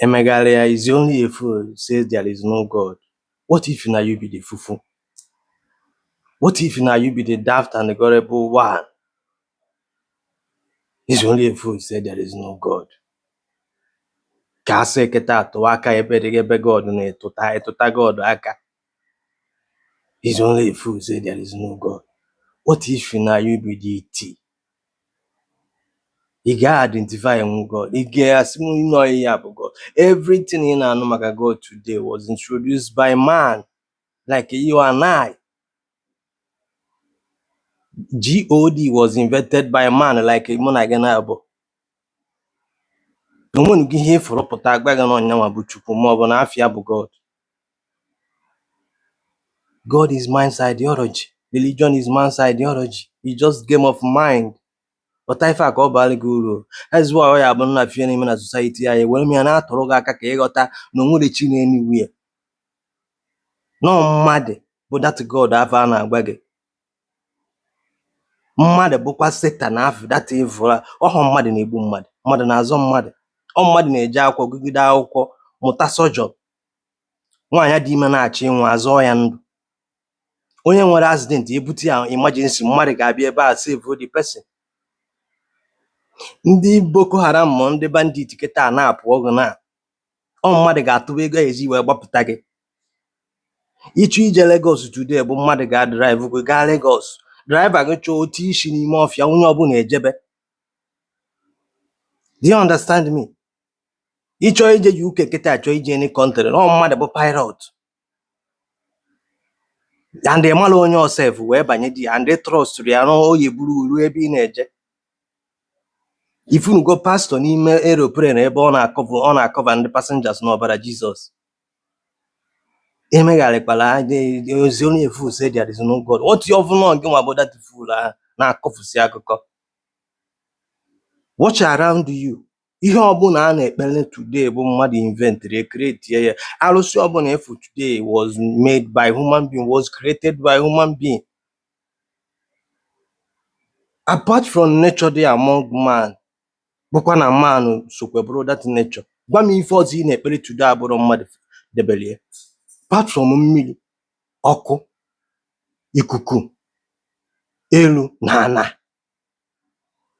Emegalia is only a fool who says there is no God. What if now you be the fufu? What if now you be the daft and the gullible one? It's only a fool who says there is no God. Kase keta aka ebe God na etuta God aka. It's only a fool who says there is no God. What if now you be the T? You can identify God. You can know God. Everything in our God today was introduced by man, like you and I. G0d was invented by man, like Monaganabo. No one can hear for Potagbag on Yamabuchuku more than Afia God. God is man's ideology. Religion is man's ideology. It's just game of mind. But if I call Baliguru, that's why I am not feeling in a society. I will me an atoroga kakegota, no more the chin anywhere. No mad, but that God have an bag. Mad bukwa Satan after that evil. Oh, mad in a boom mad. Mad and as mad. Oh, mad in a jaco, good out, muta sojo. Nwaanyị dị ime na-achọ ịnwa azọ ya ndụ. Onye nwere accident ebute ya emergency, mmadụ ga-abịa ebe a save the person. Ndị Boko Haram ma ndị bandit kịta na-apụ ọgụ na mmadụ ga-atụba ego ezi wee gbapụta gị. Ịchọ ije Lagos today bụ mmadụ ga-drive gị gaa Lagos. Driver gị chọọ otu isi n'ime ọfịa onye ọbụla ejebe. Do you understand me? Ịchọ ije UK kịta achọ ije any country, mmadụ bụ pirate. And they malo on yourself wee banye di and they trust ya no oye buru uru ebe ị na-eje. If you go pastor n'ime aeroplane ebe ọ na-cover ndị passengers n'ọbara Jesus. Emegharịkwala ozi onye fool say there is no God. What you often know gị nwa bụ that fool na-akọfusi akụkọ. Watch around you. Ihe ọbụla a na-ekpele today bụ mmadụ inventary create ya. Arụsị ọbụla efu today was made by human being, was created by human being. Apart from nature dey among man, bụkwa na man sokwe bụrụ that nature. Gwa m ife ọzọ ị na-ekpere today abụrụ mmadụ debelie. Apart from mmiri, ọkụ, ikuku, elu na ana.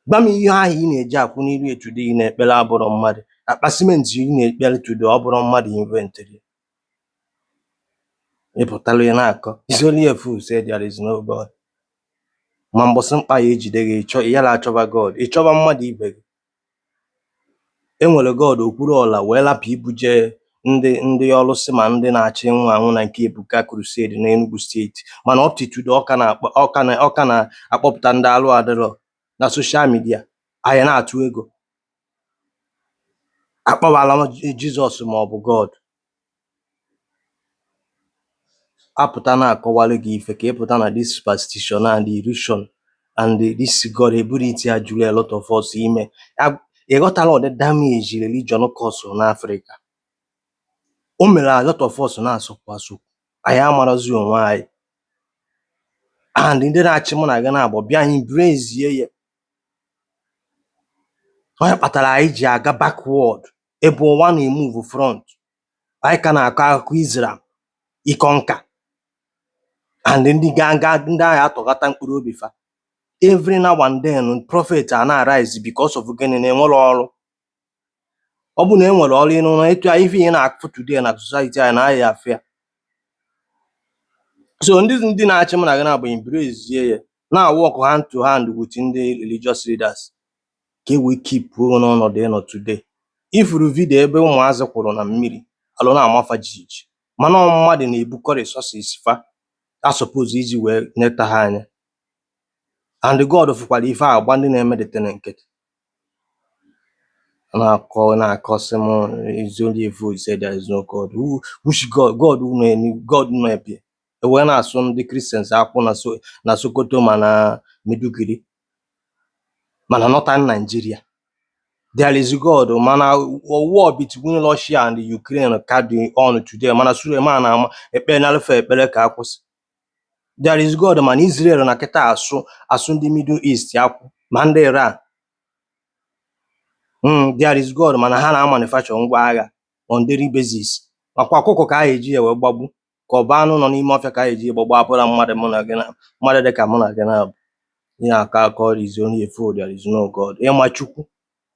Gwa m ihe ahụ ị na-eji akwụ n'iru today ị na-ekpere abụrụ mmadụ. Akpa simenti ị na-ekpere today ọ bụrụ mmadụ inventary. Ịpụtala ya na-akọ. It's only a fool say there is no God. Ma mbọsị mkpa ya ejide gị ya na-achọba God. Ị chọba mmadụ ibe gị. Enwere God okwuru ọla wee lapụ ibuje ndị ọlụsị ma ndị na-achị nwa anwụ na nke Ebuka crusade na Enugu steeti. Mana up to today ọka na-akpọpụta ndị alụ adịrọ na social media. Anyị na-atụ ego. Akpọwala Jesus ma ọ bụ God. Apụta na-akọwalụ gị ife ka ịpụta na this superstition and illusion and this God ability ajụrụ a lot of us ime. Ịghọtala ụdị damage religion cause n'Africa. O mere a lot of us na-asụkwu asụkwu. Anyị amarazi onwe anyị. And ndị na-achị mụ na gị na-abụ bịa anyị brazie ya. Onye kpatara anyị ji aga backward ebe ụwa na-emove front. Anyị ka na-akọ akụkọ Israel ịkọ nka. And ndị agha atọghata mkpụrụ obi fa. Every now and then prophet na-arise because of gịnị na-enwere ọrụ. Ọ bụ na enwere ọrụ ịnụ na etu ife ị na-akụ today na society anyị na-ayị afịa. So ndị na-achị mụ na gị na-abụ embrace ya na work hand to hand with ndị religious leaders ka e wee keep n'ọnọdụ ịnọ today. Ifuru video ebe ụmụazị kwụrụ na mmiri alụ na-amafa jijiji mana mmadụ na-ebukọ resources fa a suppose iji wee neta ha anya. And God fụkwara ife agba ndị na-emedite na nkịtị. Na-akọsị m is only a fool say there is no God. Which God nọ ebe ewee na-asụ ndị Christians akwụ na Sokoto ma na Meduguri mana northern Nigeria. There is God mana war between Russia and Ukraine carry on today mana Suleiman na ekpere na alfa ekpere ka akwụsị. There is God mana Israel na kịta asụ ndị Middle East akwụ ma ndị Iran. There is God mana ha na-manufacture ngwa agha. on daily basis. Makwa ọkụkọ ka a eji ya wee gbagbu ka ọ bụ anụ nọ n'ime ọfịa ka a eji gbagbu apụra mmadụ mụ na gị na mmadụ dị ka mụ na gị na bụ ihe aka called is only a fool, there is no God. Ịma Chukwu